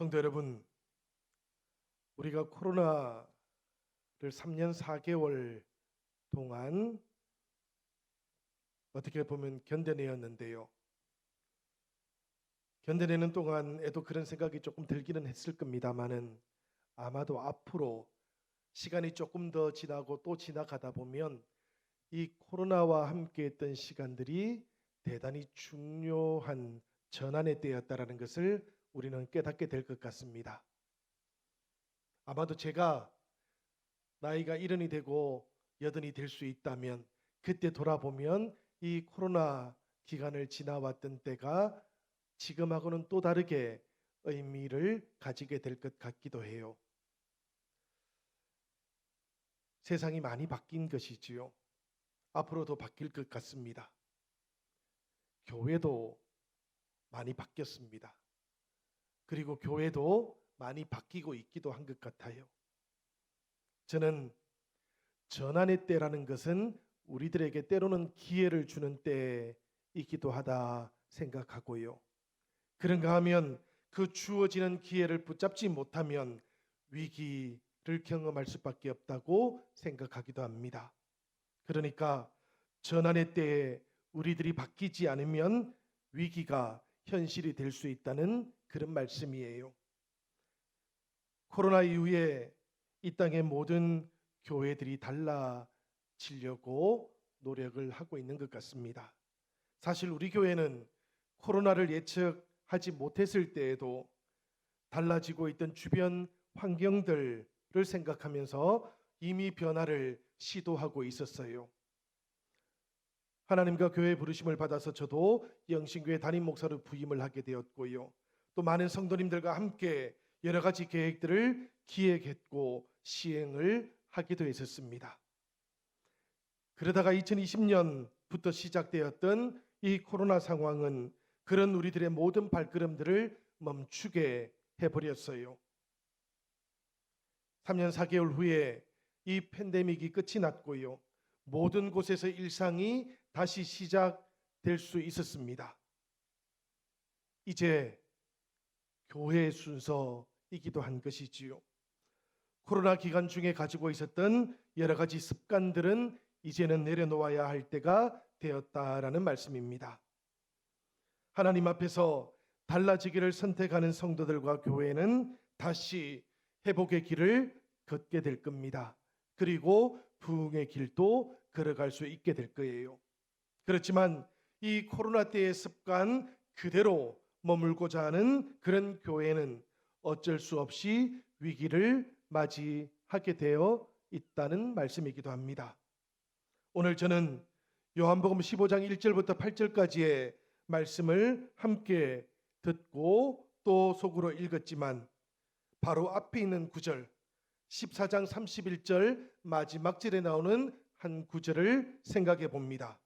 성도 여러분, 우리가 코로나를 3년 4개월 동안 어떻게 보면 견뎌내었는데요. 견뎌내는 동안에도 그런 생각이 조금 들기는 했을 겁니다만은 아마도 앞으로 시간이 조금 더 지나고 또 지나가다 보면 이 코로나와 함께 했던 시간들이 대단히 중요한 전환의 때였다라는 것을 우리는 깨닫게 될 것 같습니다. 아마도 제가 나이가 70이 되고 80이 될 수 있다면 그때 돌아보면 이 코로나 기간을 지나왔던 때가 지금하고는 또 다르게 의미를 가지게 될 것 같기도 해요. 세상이 많이 바뀐 것이지요. 앞으로도 바뀔 것 같습니다. 교회도 많이 바뀌었습니다. 그리고 교회도 많이 바뀌고 있기도 한 것 같아요. 저는 전환의 때라는 것은 우리들에게 때로는 기회를 주는 때이기도 하다 생각하고요. 그런가 하면 그 주어지는 기회를 붙잡지 못하면 위기를 경험할 수밖에 없다고 생각하기도 합니다. 그러니까 전환의 때에 우리들이 바뀌지 않으면 위기가 현실이 될 수 있다는 그런 말씀이에요. 코로나 이후에 이 땅의 모든 교회들이 달라지려고 노력을 하고 있는 것 같습니다. 사실 우리 교회는 코로나를 예측하지 못했을 때에도 달라지고 있던 주변 환경들을 생각하면서 이미 변화를 시도하고 있었어요. 하나님과 교회의 부르심을 받아서 저도 영신교회 담임 목사로 부임을 하게 되었고요. 또 많은 성도님들과 함께 여러 가지 계획들을 기획했고 시행을 하기도 했었습니다. 그러다가 2020년부터 시작되었던 이 코로나 상황은 그런 우리들의 모든 발걸음들을 멈추게 해버렸어요. 3년 4개월 후에 이 팬데믹이 끝이 났고요. 모든 곳에서 일상이 다시 시작될 수 있었습니다. 이제 교회의 순서이기도 한 것이지요. 코로나 기간 중에 가지고 있었던 여러 가지 습관들은 이제는 내려놓아야 할 때가 되었다라는 말씀입니다. 하나님 앞에서 달라지기를 선택하는 성도들과 교회는 다시 회복의 길을 걷게 될 겁니다. 그리고 부흥의 길도 걸어갈 수 있게 될 거예요. 그렇지만 이 코로나 때의 습관 그대로 머물고자 하는 그런 교회는 어쩔 수 없이 위기를 맞이하게 되어 있다는 말씀이기도 합니다. 오늘 저는 요한복음 15장 1절부터 8절까지의 말씀을 함께 듣고 또 속으로 읽었지만 바로 앞에 있는 구절 14장 31절 마지막 절에 나오는 한 구절을 생각해 봅니다.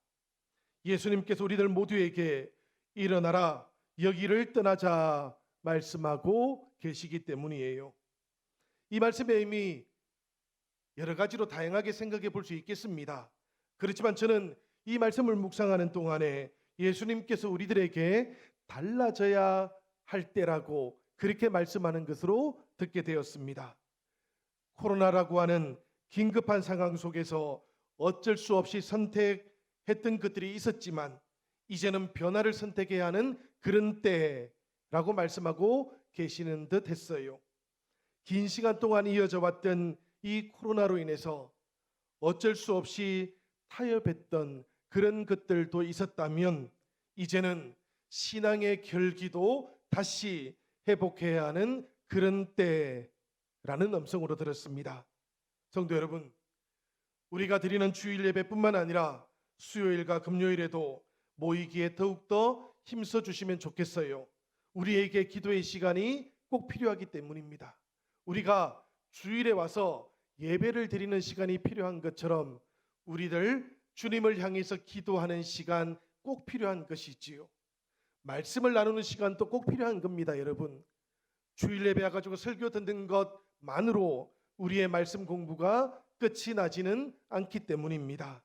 예수님께서 우리들 모두에게 일어나라 여기를 떠나자 말씀하고 계시기 때문이에요. 이 말씀의 의미 여러 가지로 다양하게 생각해 볼 수 있겠습니다. 그렇지만 저는 이 말씀을 묵상하는 동안에 예수님께서 우리들에게 달라져야 할 때라고 그렇게 말씀하는 것으로 듣게 되었습니다. 코로나라고 하는 긴급한 상황 속에서 어쩔 수 없이 선택했던 것들이 있었지만 이제는 변화를 선택해야 하는 그런 때라고 말씀하고 계시는 듯 했어요. 긴 시간 동안 이어져 왔던 이 코로나로 인해서 어쩔 수 없이 타협했던 그런 것들도 있었다면 이제는 신앙의 결기도 다시 회복해야 하는 그런 때라는 음성으로 들었습니다. 성도 여러분, 우리가 드리는 주일 예배뿐만 아니라 수요일과 금요일에도 모이기에 더욱더 힘써 주시면 좋겠어요. 우리에게 기도의 시간이 꼭 필요하기 때문입니다. 우리가 주일에 와서 예배를 드리는 시간이 필요한 것처럼 우리들 주님을 향해서 기도하는 시간 꼭 필요한 것이지요. 말씀을 나누는 시간도 꼭 필요한 겁니다, 여러분. 주일 예배 와가지고 설교 듣는 것만으로 우리의 말씀 공부가 끝이 나지는 않기 때문입니다.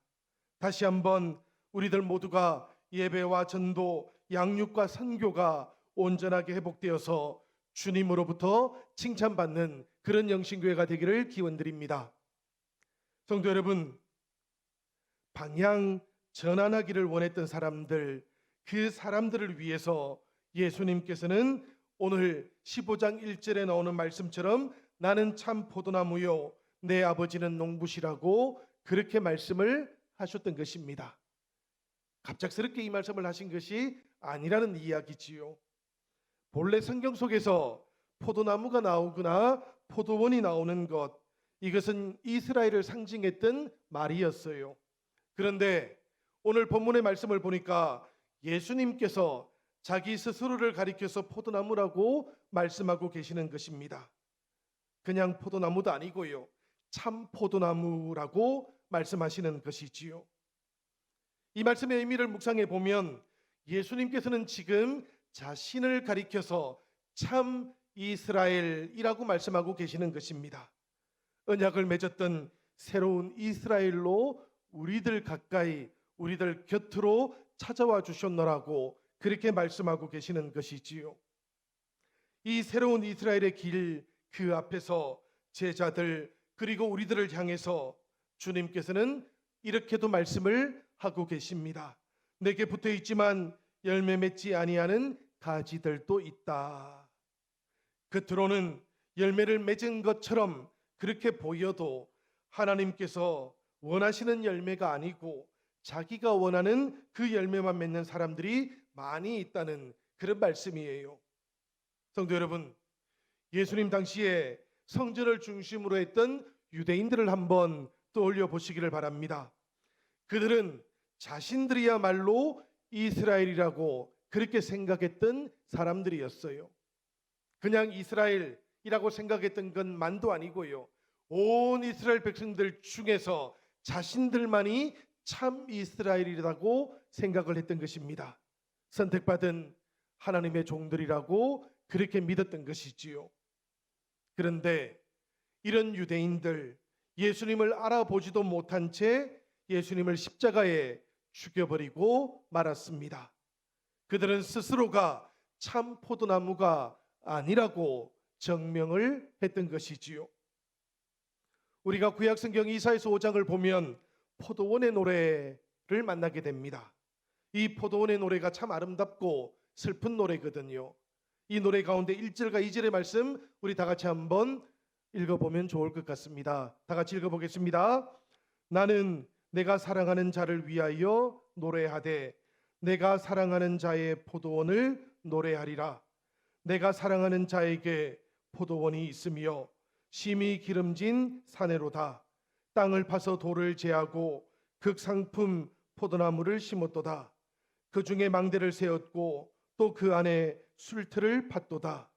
다시 한번 우리들 모두가 예배와 전도, 양육과 선교가 온전하게 회복되어서 주님으로부터 칭찬받는 그런 영신교회가 되기를 기원드립니다. 성도 여러분, 방향 전환하기를 원했던 사람들, 그 사람들을 위해서 예수님께서는 오늘 15장 1절에 나오는 말씀처럼 나는 참 포도나무요 내 아버지는 농부시라고 그렇게 말씀을 하셨던 것입니다. 갑작스럽게 이 말씀을 하신 것이 아니라는 이야기지요. 본래 성경 속에서 포도나무가 나오거나 포도원이 나오는 것, 이것은 이스라엘을 상징했던 말이었어요. 그런데 오늘 본문의 말씀을 보니까 예수님께서 자기 스스로를 가리켜서 포도나무라고 말씀하고 계시는 것입니다. 그냥 포도나무도 아니고요, 참 포도나무라고 말씀하시는 것이지요. 이 말씀의 의미를 묵상해 보면 예수님께서는 지금 자신을 가리켜서 참 이스라엘이라고 말씀하고 계시는 것입니다. 언약을 맺었던 새로운 이스라엘로 우리들 가까이, 우리들 곁으로 찾아와 주셨노라고 그렇게 말씀하고 계시는 것이지요. 이 새로운 이스라엘의 길, 그 앞에서 제자들 그리고 우리들을 향해서 주님께서는 이렇게도 말씀을 하고 계십니다. 내게 붙어 있지만 열매 맺지 아니하는 가지들도 있다. 겉으로는 열매를 맺은 것처럼 그렇게 보여도 하나님께서 원하시는 열매가 아니고 자기가 원하는 그 열매만 맺는 사람들이 많이 있다는 그런 말씀이에요. 성도 여러분, 예수님 당시에 성전을 중심으로 했던 유대인들을 한번 떠올려 보시기를 바랍니다. 그들은 자신들이야말로 이스라엘이라고 그렇게 생각했던 사람들이었어요. 그냥 이스라엘이라고 생각했던 것만도 아니고요, 온 이스라엘 백성들 중에서 자신들만이 참 이스라엘이라고 생각을 했던 것입니다. 선택받은 하나님의 종들이라고 그렇게 믿었던 것이지요. 그런데 이런 유대인들, 예수님을 알아보지도 못한 채 예수님을 십자가에 죽여버리고 말았습니다. 그들은 스스로가 참 포도나무가 아니라고 증명을 했던 것이지요. 우리가 구약성경 이사야서 5장을 보면 포도원의 노래를 만나게 됩니다. 이 포도원의 노래가 참 아름답고 슬픈 노래거든요. 이 노래 가운데 1절과 2절의 말씀 우리 다 같이 한번 읽어보면 좋을 것 같습니다. 다 같이 읽어보겠습니다. 나는 내가 사랑하는 자를 위하여 노래하되 내가 사랑하는 자의 포도원을 노래하리라. 내가 사랑하는 자에게 포도원이 있으며 심히 기름진 사내로다. 땅을 파서 돌을 제하고 극상품 포도나무를 심었도다. 그 중에 망대를 세웠고 또 그 안에 술틀을 팠도다.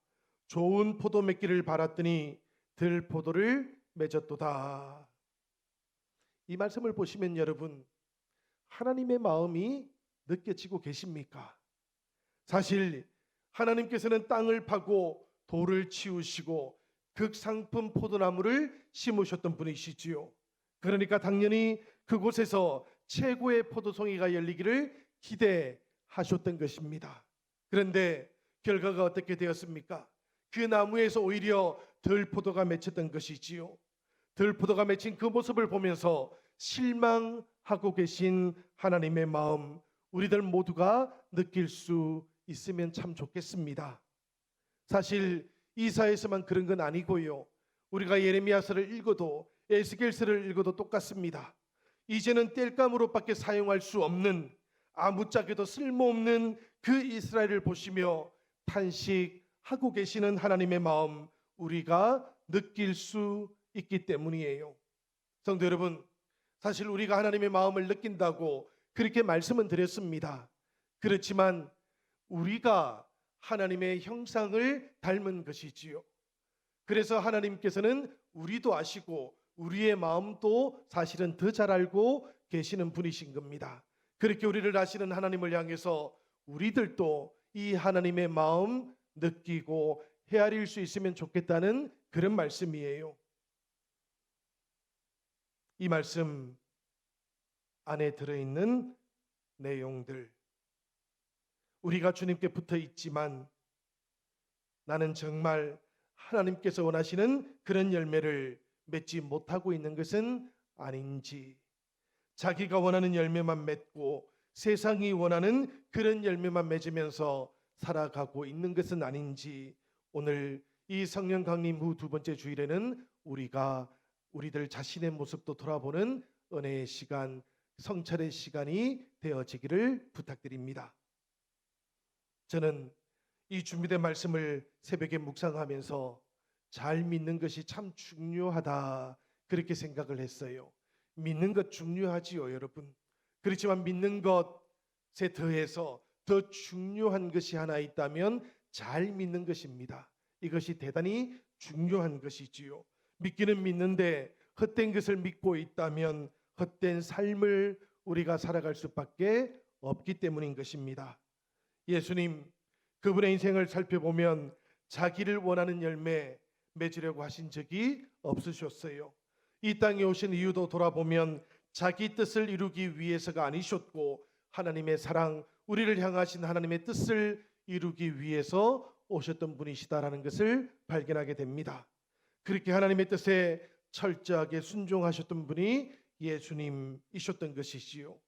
좋은 포도 맺기를 바랐더니 들포도를 맺었도다. 이 말씀을 보시면 여러분, 하나님의 마음이 느껴지고 계십니까? 사실 하나님께서는 땅을 파고 돌을 치우시고 극상품 포도나무를 심으셨던 분이시지요. 그러니까 당연히 그곳에서 최고의 포도송이가 열리기를 기대하셨던 것입니다. 그런데 결과가 어떻게 되었습니까? 그 나무에서 오히려 들포도가 맺혔던 것이지요. 들포도가 맺힌 그 모습을 보면서 실망하고 계신 하나님의 마음, 우리들 모두가 느낄 수 있으면 참 좋겠습니다. 사실 이사야서만 그런 건 아니고요, 우리가 예레미야서를 읽어도 에스겔서를 읽어도 똑같습니다. 이제는 땔감으로밖에 사용할 수 없는, 아무짝에도 쓸모없는 그 이스라엘을 보시며 탄식하고 계시는 하나님의 마음, 우리가 느낄 수 있기 때문이에요. 성도 여러분, 사실 우리가 하나님의 마음을 느낀다고 그렇게 말씀은 드렸습니다. 그렇지만 우리가 하나님의 형상을 닮은 것이지요. 그래서 하나님께서는 우리도 아시고 우리의 마음도 사실은 더 잘 알고 계시는 분이신 겁니다. 그렇게 우리를 아시는 하나님을 향해서 우리들도 이 하나님의 마음 느끼고 헤아릴 수 있으면 좋겠다는 그런 말씀이에요. 이 말씀 안에 들어있는 내용들, 우리가 주님께 붙어 있지만 나는 정말 하나님께서 원하시는 그런 열매를 맺지 못하고 있는 것은 아닌지, 자기가 원하는 열매만 맺고 세상이 원하는 그런 열매만 맺으면서 살아가고 있는 것은 아닌지, 오늘 이 성령 강림 후 두 번째 주일에는 우리들 자신의 모습도 돌아보는 은혜의 시간, 성찰의 시간이 되어지기를 부탁드립니다. 저는 이 준비된 말씀을 새벽에 묵상하면서 잘 믿는 것이 참 중요하다, 그렇게 생각을 했어요. 믿는 것 중요하지요, 여러분. 그렇지만 믿는 것에 더해서 더 중요한 것이 하나 있다면 잘 믿는 것입니다. 이것이 대단히 중요한 것이지요. 믿기는 믿는데 헛된 것을 믿고 있다면 헛된 삶을 우리가 살아갈 수밖에 없기 때문인 것입니다. 예수님, 그분의 인생을 살펴보면 자기를 원하는 열매 맺으려고 하신 적이 없으셨어요. 이 땅에 오신 이유도 돌아보면 자기 뜻을 이루기 위해서가 아니셨고, 하나님의 사랑, 우리를 향하신 하나님의 뜻을 이루기 위해서 오셨던 분이시다라는 것을 발견하게 됩니다. 그렇게 하나님의 뜻에 철저하게 순종하셨던 분이 예수님이셨던 것이지요.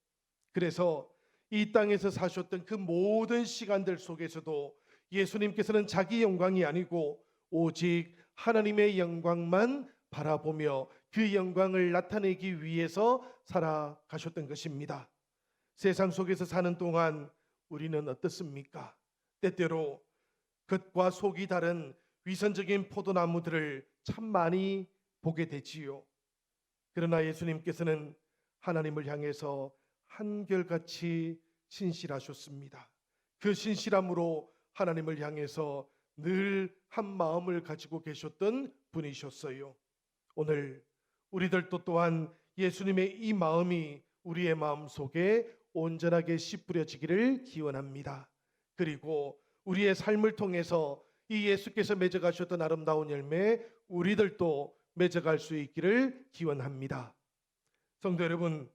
그래서 이 땅에서 사셨던 그 모든 시간들 속에서도 예수님께서는 자기 영광이 아니고 오직 하나님의 영광만 바라보며 그 영광을 나타내기 위해서 살아가셨던 것입니다. 세상 속에서 사는 동안 우리는 어떻습니까? 때때로 겉과 속이 다른 위선적인 포도나무들을 참 많이 보게 되지요. 그러나 예수님께서는 하나님을 향해서 한결같이 신실하셨습니다. 그 신실함으로 하나님을 향해서 늘 한 마음을 가지고 계셨던 분이셨어요. 오늘 우리들도 또한 예수님의 이 마음이 우리의 마음 속에 온전하게 씨 뿌려지기를 기원합니다. 그리고 우리의 삶을 통해서 이 예수께서 맺어가셨던 아름다운 열매 우리들도 맺어갈 수 있기를 기원합니다. 성도 여러분,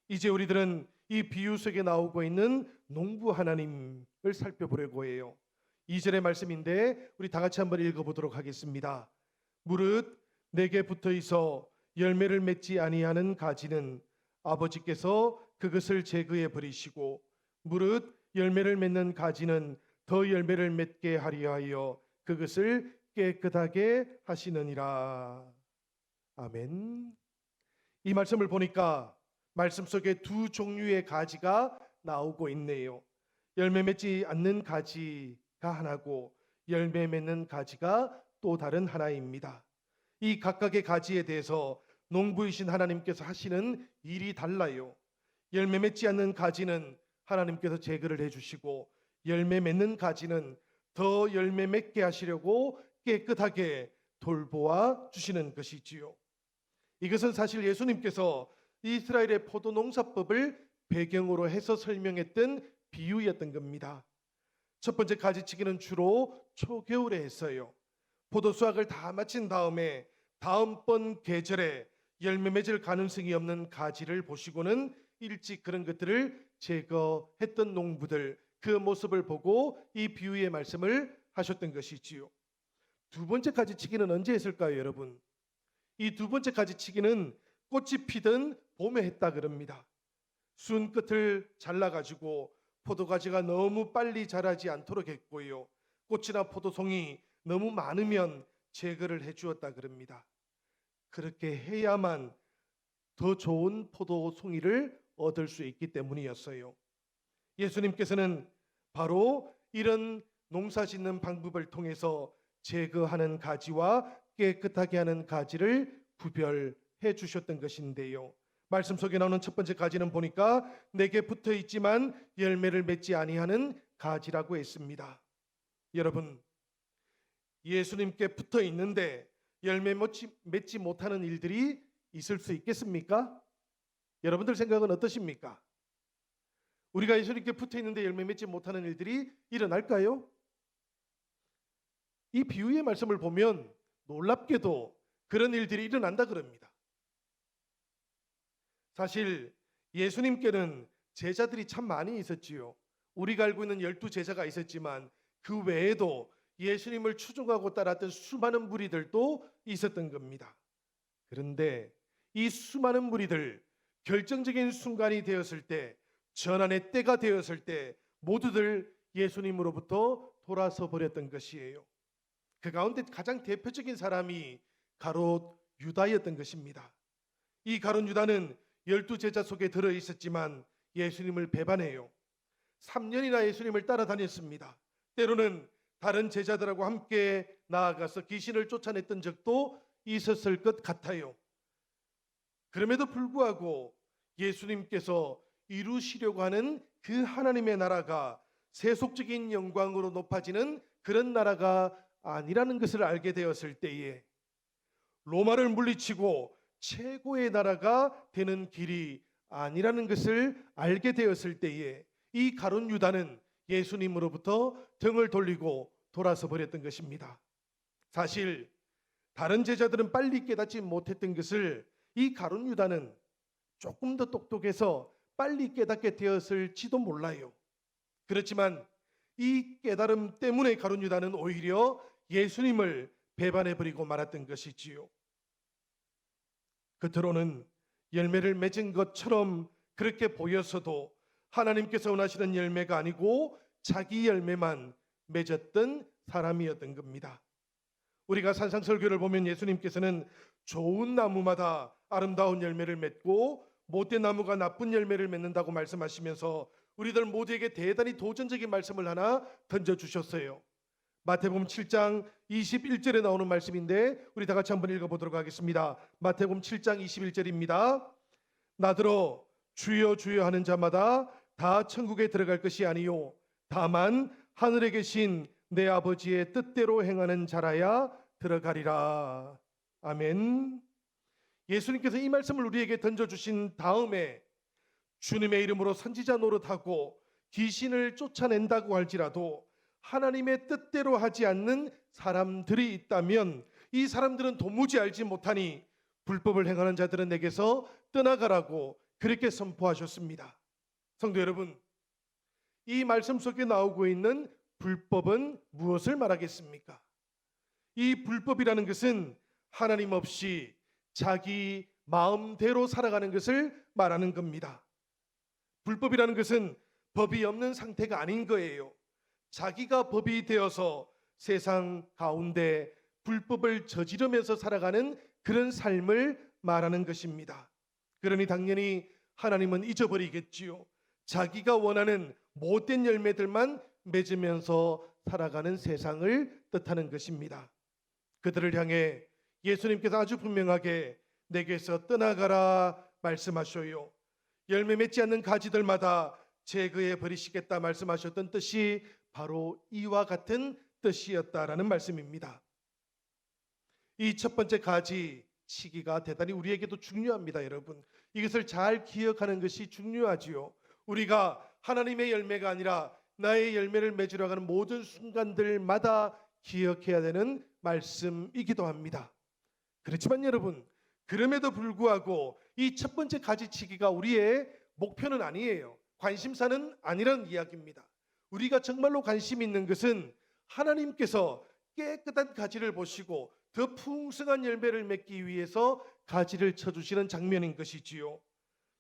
이제 우리들은 이 비유 속에 나오고 있는 농부 하나님을 살펴보려고 해요. 2절의 말씀인데 우리 다 같이 한번 읽어보도록 하겠습니다. 무릇 내게 붙어 있어 열매를 맺지 아니하는 가지는 아버지께서 그것을 제거해 버리시고, 무릇 열매를 맺는 가지는 더 열매를 맺게 하려 하여 그것을 깨끗하게 하시느니라. 아멘. 이 말씀을 보니까 말씀 속에 두 종류의 가지가 나오고 있네요. 열매 맺지 않는 가지가 하나고 열매 맺는 가지가 또 다른 하나입니다. 이 각각의 가지에 대해서 농부이신 하나님께서 하시는 일이 달라요. 열매 맺지 않는 가지는 하나님께서 제거를 해주시고, 열매 맺는 가지는 더 열매 맺게 하시려고 깨끗하게 돌보아 주시는 것이지요. 이것은 사실 예수님께서 이스라엘의 포도 농사법을 배경으로 해서 설명했던 비유였던 겁니다. 첫 번째 가지치기는 주로 초겨울에 했어요. 포도 수확을 다 마친 다음에 다음번 계절에 열매 맺을 가능성이 없는 가지를 보시고는 일찍 그런 것들을 제거했던 농부들, 그 모습을 보고 이 비유의 말씀을 하셨던 것이지요. 두 번째 가지치기는 언제 했을까요, 여러분? 이 두 번째 가지치기는 꽃이 피던 봄에 했다 그럽니다. 순 끝을 잘라가지고 포도가지가 너무 빨리 자라지 않도록 했고요, 꽃이나 포도송이 너무 많으면 제거를 해주었다 그럽니다. 그렇게 해야만 더 좋은 포도송이를 얻을 수 있기 때문이었어요. 예수님께서는 바로 이런 농사 짓는 방법을 통해서 제거하는 가지와 깨끗하게 하는 가지를 구별해 주셨던 것인데요. 말씀 속에 나오는 첫 번째 가지는 보니까 내게 붙어 있지만 열매를 맺지 아니하는 가지라고 했습니다. 여러분, 예수님께 붙어 있는데 열매 맺지 못하는 일들이 있을 수 있겠습니까? 여러분들 생각은 어떠십니까? 우리가 예수님께 붙어 있는데 열매 맺지 못하는 일들이 일어날까요? 이 비유의 말씀을 보면 놀랍게도 그런 일들이 일어난다 그럽니다. 사실 예수님께는 제자들이 참 많이 있었지요. 우리가 알고 있는 12 제자가 있었지만 그 외에도 예수님을 추종하고 따랐던 수많은 무리들도 있었던 겁니다. 그런데 이 수많은 무리들, 결정적인 순간이 되었을 때, 전환의 때가 되었을 때 모두들 예수님으로부터 돌아서 버렸던 것이에요. 그 가운데 가장 대표적인 사람이 가롯 유다였던 것입니다. 이 가롯 유다는 12제자 속에 들어 있었지만 예수님을 배반해요. 3년이나 예수님을 따라다녔습니다. 때로는 다른 제자들하고 함께 나아가서 귀신을 쫓아냈던 적도 있었을 것 같아요. 그럼에도 불구하고 예수님께서 이루시려고 하는 그 하나님의 나라가 세속적인 영광으로 높아지는 그런 나라가 아니라는 것을 알게 되었을 때에, 로마를 물리치고 최고의 나라가 되는 길이 아니라는 것을 알게 되었을 때에 이 가룟 유다는 예수님으로부터 등을 돌리고 돌아서 버렸던 것입니다. 사실 다른 제자들은 빨리 깨닫지 못했던 것을 이 가룟 유다는 조금 더 똑똑해서 빨리 깨닫게 되었을지도 몰라요. 그렇지만 이 깨달음 때문에 가룟 유다는 오히려 예수님을 배반해버리고 말았던 것이지요. 겉으로는 열매를 맺은 것처럼 그렇게 보였어도 하나님께서 원하시는 열매가 아니고 자기 열매만 맺었던 사람이었던 겁니다. 우리가 산상설교를 보면 예수님께서는 좋은 나무마다 아름다운 열매를 맺고 못된 나무가 나쁜 열매를 맺는다고 말씀하시면서 우리들 모두에게 대단히 도전적인 말씀을 하나 던져주셨어요. 마태복음 7장 21절에 나오는 말씀인데 우리 다 같이 한번 읽어보도록 하겠습니다. 마태복음 7장 21절입니다. 나더러 주여 주여 하는 자마다 다 천국에 들어갈 것이 아니요 다만 하늘에 계신 내 아버지의 뜻대로 행하는 자라야 들어가리라. 아멘. 예수님께서 이 말씀을 우리에게 던져주신 다음에 주님의 이름으로 선지자 노릇하고 귀신을 쫓아낸다고 할지라도 하나님의 뜻대로 하지 않는 사람들이 있다면 이 사람들은 도무지 알지 못하니 불법을 행하는 자들은 내게서 떠나가라고 그렇게 선포하셨습니다. 성도 여러분, 이 말씀 속에 나오고 있는 불법은 무엇을 말하겠습니까? 이 불법이라는 것은 하나님 없이 자기 마음대로 살아가는 것을 말하는 겁니다. 불법이라는 것은 법이 없는 상태가 아닌 거예요. 자기가 법이 되어서 세상 가운데 불법을 저지르면서 살아가는 그런 삶을 말하는 것입니다. 그러니 당연히 하나님은 잊어버리겠지요. 자기가 원하는 못된 열매들만 맺으면서 살아가는 세상을 뜻하는 것입니다. 그들을 향해 예수님께서 아주 분명하게 내게서 떠나가라 말씀하셔요. 열매 맺지 않는 가지들마다 제거해 버리시겠다 말씀하셨던 뜻이 바로 이와 같은 뜻이었다라는 말씀입니다. 이 첫 번째 가지 치기가 대단히 우리에게도 중요합니다, 여러분. 이것을 잘 기억하는 것이 중요하지요. 우리가 하나님의 열매가 아니라 나의 열매를 맺으려 하는 모든 순간들마다 기억해야 되는 말씀이기도 합니다. 그렇지만 여러분, 그럼에도 불구하고 이 첫 번째 가지치기가 우리의 목표는 아니에요. 관심사는 아니라는 이야기입니다. 우리가 정말로 관심 있는 것은 하나님께서 깨끗한 가지를 보시고 더 풍성한 열매를 맺기 위해서 가지를 쳐주시는 장면인 것이지요.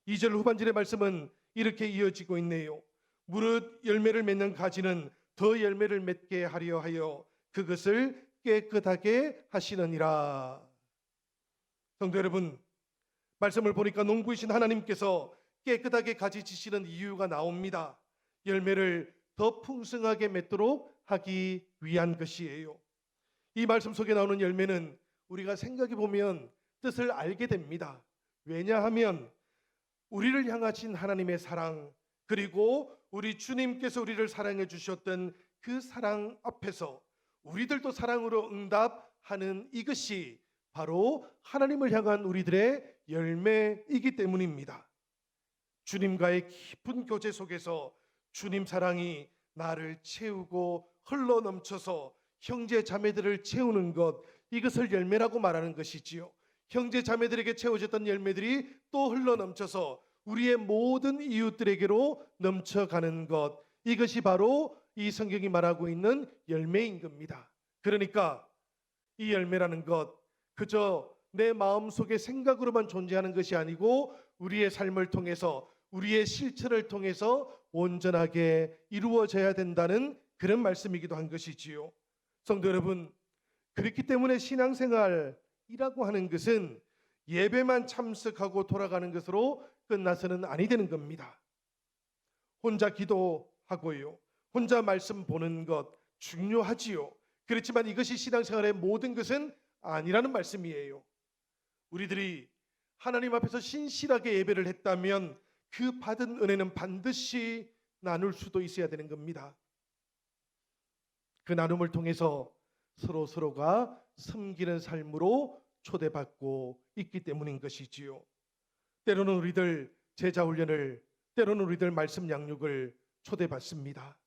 2절 후반절의 말씀은 이렇게 이어지고 있네요. 무릇 열매를 맺는 가지는 더 열매를 맺게 하려 하여 그것을 깨끗하게 하시느니라. 성도 여러분, 말씀을 보니까 농부이신 하나님께서 깨끗하게 가지 치시는 이유가 나옵니다. 열매를 더 풍성하게 맺도록 하기 위한 것이에요. 이 말씀 속에 나오는 열매는 우리가 생각해 보면 뜻을 알게 됩니다. 왜냐하면 우리를 향하신 하나님의 사랑, 그리고 우리 주님께서 우리를 사랑해 주셨던 그 사랑 앞에서 우리들도 사랑으로 응답하는 이것이 바로 하나님을 향한 우리들의 열매이기 때문입니다. 주님과의 깊은 교제 속에서 주님 사랑이 나를 채우고 흘러 넘쳐서 형제 자매들을 채우는 것, 이것을 열매라고 말하는 것이지요. 형제 자매들에게 채워졌던 열매들이 또 흘러 넘쳐서 우리의 모든 이웃들에게로 넘쳐가는 것, 이것이 바로 이 성경이 말하고 있는 열매인 겁니다. 그러니까 이 열매라는 것 그저 내 마음속의 생각으로만 존재하는 것이 아니고 우리의 삶을 통해서 우리의 실천을 통해서 온전하게 이루어져야 된다는 그런 말씀이기도 한 것이지요. 성도 여러분, 그렇기 때문에 신앙생활이라고 하는 것은 예배만 참석하고 돌아가는 것으로 끝나서는 아니 되는 겁니다. 혼자 기도하고요, 혼자 말씀 보는 것 중요하지요. 그렇지만 이것이 신앙생활의 모든 것은 아니라는 말씀이에요. 우리들이 하나님 앞에서 신실하게 예배를 했다면 그 받은 은혜는 반드시 나눌 수도 있어야 되는 겁니다. 그 나눔을 통해서 서로가 섬기는 삶으로 초대받고 있기 때문인 것이지요. 때로는 우리들 제자 훈련을, 때로는 우리들 말씀 양육을 초대받습니다.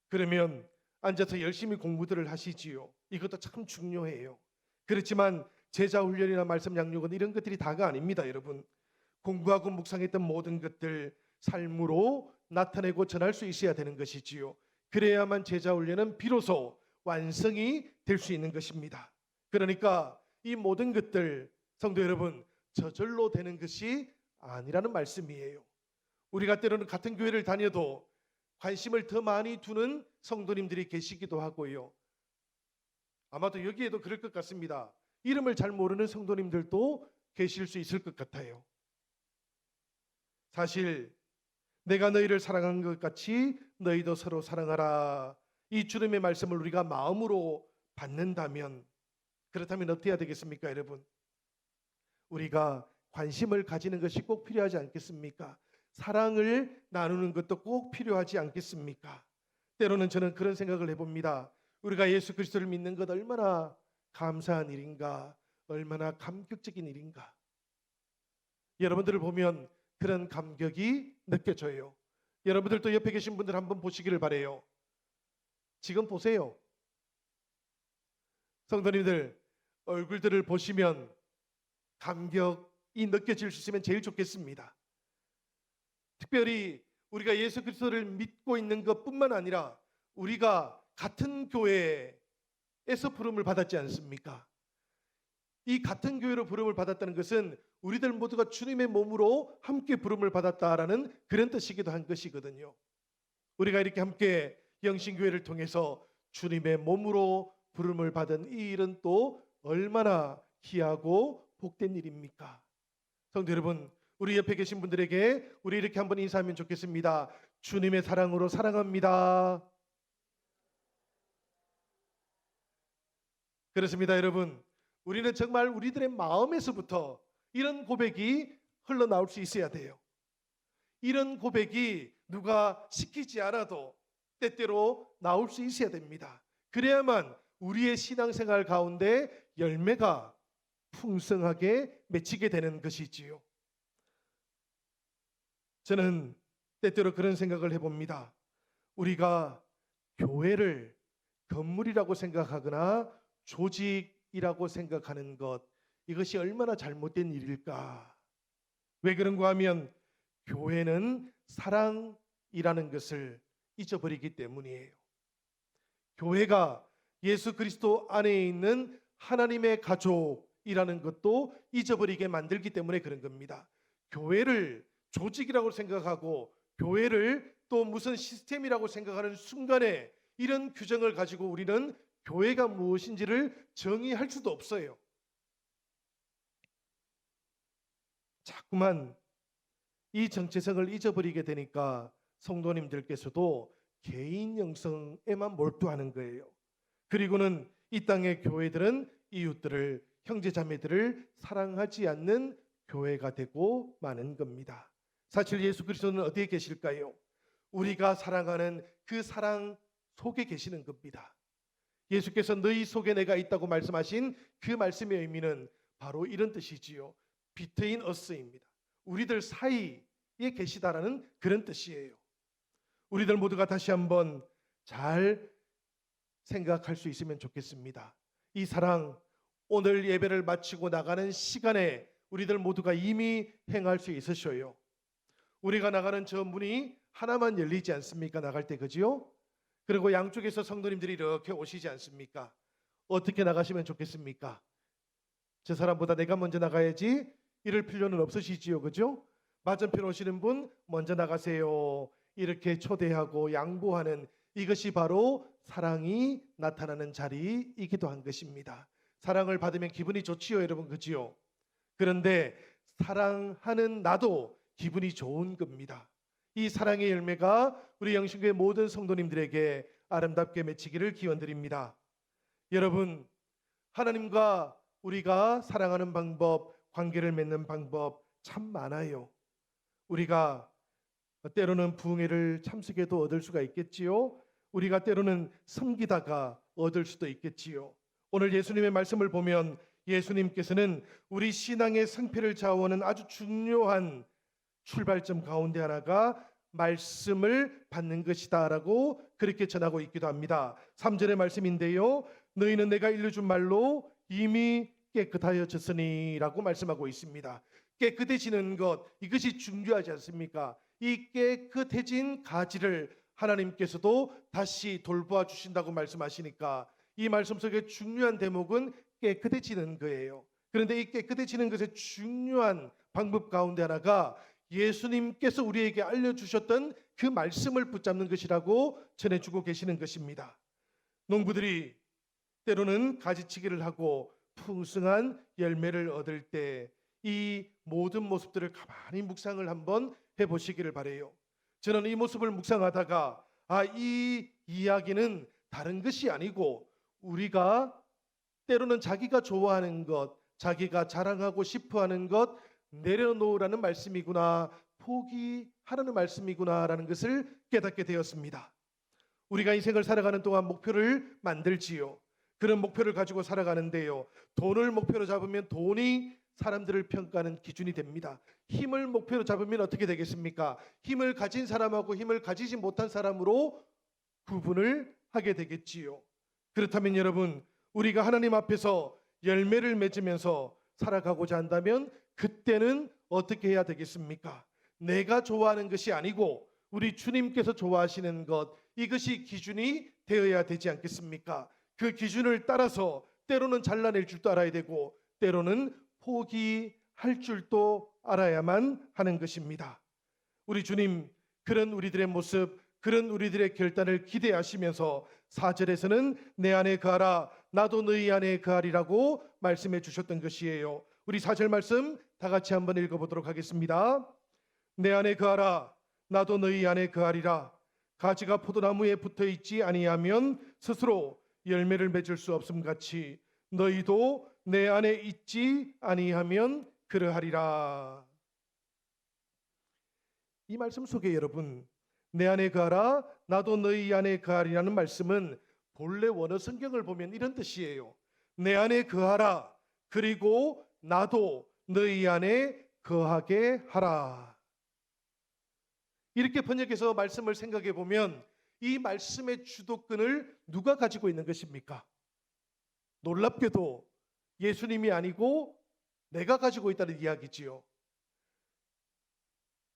그러면 앉아서 열심히 공부들을 하시지요. 이것도 참 중요해요. 그렇지만 제자 훈련이나 말씀 양육은 이런 것들이 다가 아닙니다. 여러분, 공부하고 묵상했던 모든 것들 삶으로 나타내고 전할 수 있어야 되는 것이지요. 그래야만 제자 훈련은 비로소 완성이 될 수 있는 것입니다. 그러니까 이 모든 것들 성도 여러분 저절로 되는 것이 아니라는 말씀이에요. 우리가 때로는 같은 교회를 다녀도 관심을 더 많이 두는 성도님들이 계시기도 하고요. 아마도 여기에도 그럴 것 같습니다. 이름을 잘 모르는 성도님들도 계실 수 있을 것 같아요. 사실 내가 너희를 사랑한 것 같이 너희도 서로 사랑하라. 이 주님의 말씀을 우리가 마음으로 받는다면, 그렇다면 어떻게 해야 되겠습니까, 여러분? 우리가 관심을 가지는 것이 꼭 필요하지 않겠습니까? 사랑을 나누는 것도 꼭 필요하지 않겠습니까? 때로는 저는 그런 생각을 해봅니다. 우리가 예수 그리스도를 믿는 것 얼마나 감사한 일인가, 얼마나 감격적인 일인가. 여러분들을 보면 그런 감격이 느껴져요. 여러분들도 옆에 계신 분들 한번 보시기를 바라요. 지금 보세요. 성도님들 얼굴들을 보시면 감격이 느껴질 수 있으면 제일 좋겠습니다. 특별히 우리가 예수 그리스도를 믿고 있는 것뿐만 아니라 우리가 같은 교회에서 부름을 받았지 않습니까? 이 같은 교회로 부름을 받았다는 것은 우리들 모두가 주님의 몸으로 함께 부름을 받았다라는 그런 뜻이기도 한 것이거든요. 우리가 이렇게 함께 영신교회를 통해서 주님의 몸으로 부름을 받은 이 일은 또 얼마나 귀하고 복된 일입니까? 성도 여러분, 우리 옆에 계신 분들에게 우리 이렇게 한번 인사하면 좋겠습니다. 주님의 사랑으로 사랑합니다. 그렇습니다, 여러분. 우리는 정말 우리들의 마음에서부터 이런 고백이 흘러나올 수 있어야 돼요. 이런 고백이 누가 시키지 않아도 때때로 나올 수 있어야 됩니다. 그래야만 우리의 신앙생활 가운데 열매가 풍성하게 맺히게 되는 것이지요. 저는 때때로 그런 생각을 해봅니다. 우리가 교회를 건물이라고 생각하거나 조직이라고 생각하는 것, 이것이 얼마나 잘못된 일일까? 왜 그런가 하면 교회는 사랑이라는 것을 잊어버리기 때문이에요. 교회가 예수 그리스도 안에 있는 하나님의 가족이라는 것도 잊어버리게 만들기 때문에 그런 겁니다. 교회를 조직이라고 생각하고 교회를 또 무슨 시스템이라고 생각하는 순간에 이런 규정을 가지고 우리는 교회가 무엇인지를 정의할 수도 없어요. 자꾸만 이 정체성을 잊어버리게 되니까 성도님들께서도 개인 영성에만 몰두하는 거예요. 그리고는 이 땅의 교회들은 이웃들을, 형제자매들을 사랑하지 않는 교회가 되고 마는 겁니다. 사실 예수 그리스도는 어디에 계실까요? 우리가 사랑하는 그 사랑 속에 계시는 겁니다. 예수께서 너희 속에 내가 있다고 말씀하신 그 말씀의 의미는 바로 이런 뜻이지요. Between us입니다. 우리들 사이에 계시다라는 그런 뜻이에요. 우리들 모두가 다시 한번 잘 생각할 수 있으면 좋겠습니다. 이 사랑, 오늘 예배를 마치고 나가는 시간에 우리들 모두가 이미 행할 수 있으셔요. 우리가 나가는 저 문이 하나만 열리지 않습니까? 나갈 때, 그지요? 그리고 양쪽에서 성도님들이 이렇게 오시지 않습니까? 어떻게 나가시면 좋겠습니까? 저 사람보다 내가 먼저 나가야지 이럴 필요는 없으시지요, 그죠? 맞은편 오시는 분 먼저 나가세요. 이렇게 초대하고 양보하는, 이것이 바로 사랑이 나타나는 자리이기도 한 것입니다. 사랑을 받으면 기분이 좋지요, 여러분, 그지요? 그런데 사랑하는 나도 기분이 좋은 겁니다. 이 사랑의 열매가 우리 영신교회 모든 성도님들에게 아름답게 맺히기를 기원드립니다. 여러분, 하나님과 우리가 사랑하는 방법, 관계를 맺는 방법 참 많아요. 우리가 때로는 부흥회를 참석해도 얻을 수가 있겠지요. 우리가 때로는 섬기다가 얻을 수도 있겠지요. 오늘 예수님의 말씀을 보면 예수님께서는 우리 신앙의 승패를 좌우하는 아주 중요한 출발점 가운데 하나가 말씀을 받는 것이다라고 그렇게 전하고 있기도 합니다. 3절의 말씀인데요. 너희는 내가 일러준 말로 이미 깨끗하여졌으니 라고 말씀하고 있습니다. 깨끗해지는 것, 이것이 중요하지 않습니까? 이 깨끗해진 가지를 하나님께서도 다시 돌보아 주신다고 말씀하시니까 이 말씀 속에 중요한 대목은 깨끗해지는 거예요. 그런데 이 깨끗해지는 것의 중요한 방법 가운데 하나가 예수님께서 우리에게 알려주셨던 그 말씀을 붙잡는 것이라고 전해주고 계시는 것입니다. 농부들이 때로는 가지치기를 하고 풍성한 열매를 얻을 때 이 모든 모습들을 가만히 묵상을 한번 해보시기를 바라요. 저는 이 모습을 묵상하다가 이 이야기는 다른 것이 아니고 우리가 때로는 자기가 좋아하는 것, 자기가 자랑하고 싶어하는 것 내려놓으라는 말씀이구나, 포기하라는 말씀이구나라는 것을 깨닫게 되었습니다. 우리가 인생을 살아가는 동안 목표를 만들지요. 그런 목표를 가지고 살아가는데요, 돈을 목표로 잡으면 돈이 사람들을 평가하는 기준이 됩니다. 힘을 목표로 잡으면 어떻게 되겠습니까? 힘을 가진 사람하고 힘을 가지지 못한 사람으로 구분을 하게 되겠지요. 그렇다면 여러분, 우리가 하나님 앞에서 열매를 맺으면서 살아가고자 한다면 그때는 어떻게 해야 되겠습니까? 내가 좋아하는 것이 아니고 우리 주님께서 좋아하시는 것, 이것이 기준이 되어야 되지 않겠습니까? 그 기준을 따라서 때로는 잘라낼 줄도 알아야 되고 때로는 포기할 줄도 알아야만 하는 것입니다. 우리 주님, 그런 우리들의 모습, 그런 우리들의 결단을 기대하시면서 4절에서는 내 안에 거하라 나도 너희 안에 거하리라고 말씀해 주셨던 것이에요. 우리 4절 말씀 다 같이 한번 읽어보도록 하겠습니다. 내 안에 거하라 나도 너희 안에 거하리라. 가지가 포도나무에 붙어있지 아니하면 스스로 열매를 맺을 수 없음 같이 너희도 내 안에 있지 아니하면 그러하리라. 이 말씀 속에 여러분, 내 안에 거하라 나도 너희 안에 거하리라는 말씀은 본래 원어 성경을 보면 이런 뜻이에요. 내 안에 거하라, 그리고 나도 너희 안에 거하게 하라. 이렇게 번역해서 말씀을 생각해 보면 이 말씀의 주도권을 누가 가지고 있는 것입니까? 놀랍게도 예수님이 아니고 내가 가지고 있다는 이야기지요.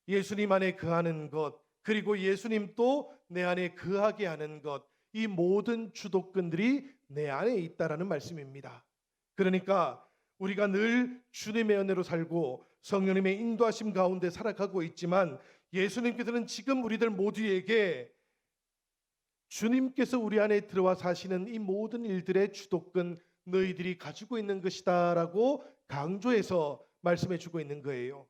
예수님 안에 거하는 것, 그리고 예수님 또 내 안에 거하게 하는 것, 이 모든 주도권들이 내 안에 있다라는 말씀입니다. 그러니까 우리가 늘 주님의 은혜로 살고 성령님의 인도하심 가운데 살아가고 있지만 예수님께서는 지금 우리들 모두에게 주님께서 우리 안에 들어와 사시는 이 모든 일들의 주도권 너희들이 가지고 있는 것이다 라고 강조해서 말씀해 주고 있는 거예요.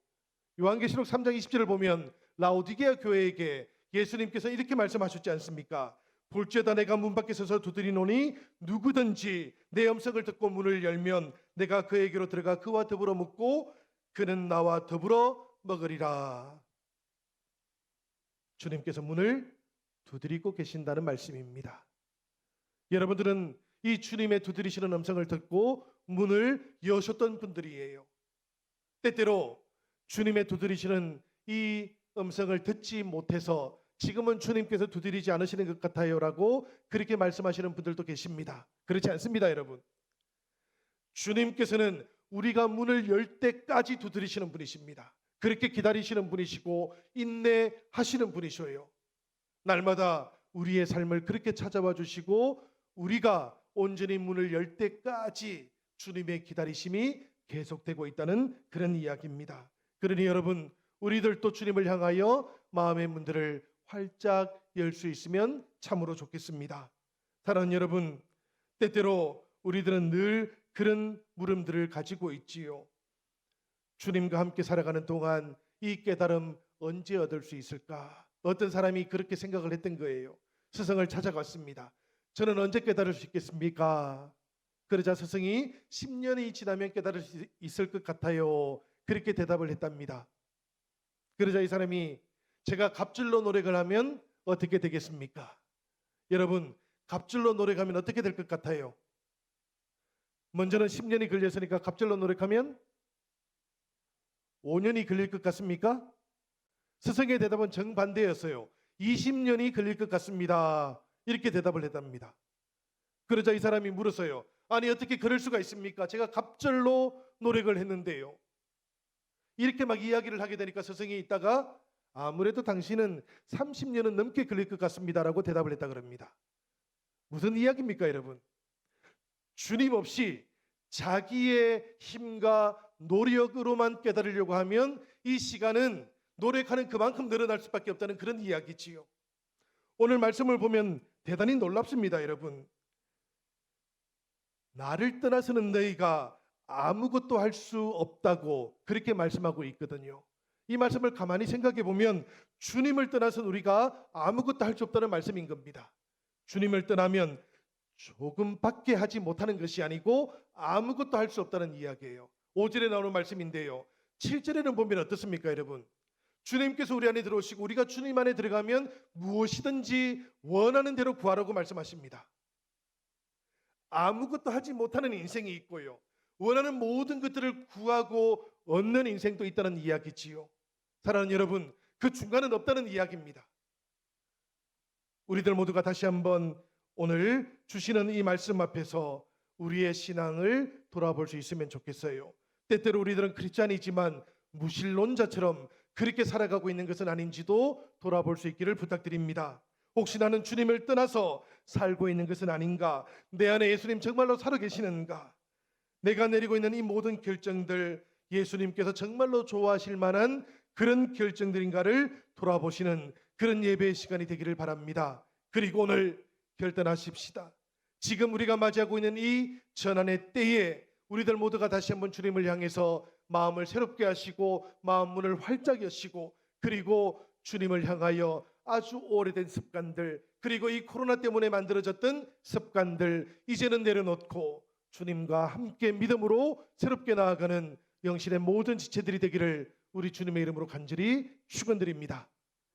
요한계시록 3장 20절을 보면 라오디게아 교회에게 예수님께서 이렇게 말씀하셨지 않습니까? 볼지어다 내가 문 밖에 서서 두드리노니 누구든지 내 음성을 듣고 문을 열면 내가 그에게로 들어가 그와 더불어 먹고 그는 나와 더불어 먹으리라. 주님께서 문을 두드리고 계신다는 말씀입니다. 여러분들은 이 주님의 두드리시는 음성을 듣고 문을 여셨던 분들이에요. 때때로 주님의 두드리시는 이 음성을 듣지 못해서 지금은 주님께서 두드리지 않으시는 것 같아요 라고 그렇게 말씀하시는 분들도 계십니다. 그렇지 않습니다, 여러분. 주님께서는 우리가 문을 열 때까지 두드리시는 분이십니다. 그렇게 기다리시는 분이시고 인내하시는 분이셔요. 날마다 우리의 삶을 그렇게 찾아와 주시고 우리가 온전히 문을 열 때까지 주님의 기다리심이 계속되고 있다는 그런 이야기입니다. 그러니 여러분, 우리들도 주님을 향하여 마음의 문들을 활짝 열 수 있으면 참으로 좋겠습니다. 사랑하는 여러분, 때때로 우리들은 늘 그런 물음들을 가지고 있지요. 주님과 함께 살아가는 동안 이 깨달음 언제 얻을 수 있을까? 어떤 사람이 그렇게 생각을 했던 거예요. 스승을 찾아갔습니다. 저는 언제 깨달을 수 있겠습니까? 그러자 스승이 10년이 지나면 깨달을 수 있을 것 같아요. 그렇게 대답을 했답니다. 그러자 이 사람이 제가 갑질로 노력을 하면 어떻게 되겠습니까? 여러분, 갑질로 노력하면 어떻게 될 것 같아요? 먼저는 10년이 걸렸으니까 갑질로 노력하면 5년이 걸릴 것 같습니까? 스승의 대답은 정반대였어요. 20년이 걸릴 것 같습니다. 이렇게 대답을 했답니다. 그러자 이 사람이 물었어요. 아니 어떻게 그럴 수가 있습니까? 제가 갑절로 노력을 했는데요. 이렇게 막 이야기를 하게 되니까 스승이 있다가 아무래도 당신은 30년은 넘게 걸릴 것 같습니다라고 대답을 했다 그럽니다. 무슨 이야기입니까 여러분? 주님 없이 자기의 힘과 노력으로만 깨달으려고 하면 이 시간은 노력하는 그만큼 늘어날 수밖에 없다는 그런 이야기지요. 오늘 말씀을 보면 대단히 놀랍습니다 여러분. 나를 떠나서는 너희가 아무것도 할 수 없다고 그렇게 말씀하고 있거든요. 이 말씀을 가만히 생각해 보면 주님을 떠나서 우리가 아무것도 할 수 없다는 말씀인 겁니다. 주님을 떠나면 조금밖에 하지 못하는 것이 아니고 아무것도 할 수 없다는 이야기예요. 5절에 나오는 말씀인데요. 7절에는 보면 어떻습니까 여러분? 주님께서 우리 안에 들어오시고 우리가 주님 안에 들어가면 무엇이든지 원하는 대로 구하라고 말씀하십니다. 아무것도 하지 못하는 인생이 있고요. 원하는 모든 것들을 구하고 얻는 인생도 있다는 이야기지요. 사랑하는 여러분, 그 중간은 없다는 이야기입니다. 우리들 모두가 다시 한번 오늘 주시는 이 말씀 앞에서 우리의 신앙을 돌아볼 수 있으면 좋겠어요. 때때로 우리들은 크리스찬이지만 무신론자처럼 그렇게 살아가고 있는 것은 아닌지도 돌아볼 수 있기를 부탁드립니다. 혹시 나는 주님을 떠나서 살고 있는 것은 아닌가? 내 안에 예수님 정말로 살아계시는가? 내가 내리고 있는 이 모든 결정들 예수님께서 정말로 좋아하실 만한 그런 결정들인가를 돌아보시는 그런 예배의 시간이 되기를 바랍니다. 그리고 오늘 결단하십시다. 지금 우리가 맞이하고 있는 이 전환의 때에 우리들 모두가 다시 한번 주님을 향해서 마음을 새롭게 하시고 마음 문을 활짝 여시고 그리고 주님을 향하여 아주 오래된 습관들 그리고 이 코로나 때문에 만들어졌던 습관들 이제는 내려놓고 주님과 함께 믿음으로 새롭게 나아가는 영신의 모든 지체들이 되기를 우리 주님의 이름으로 간절히 축원드립니다.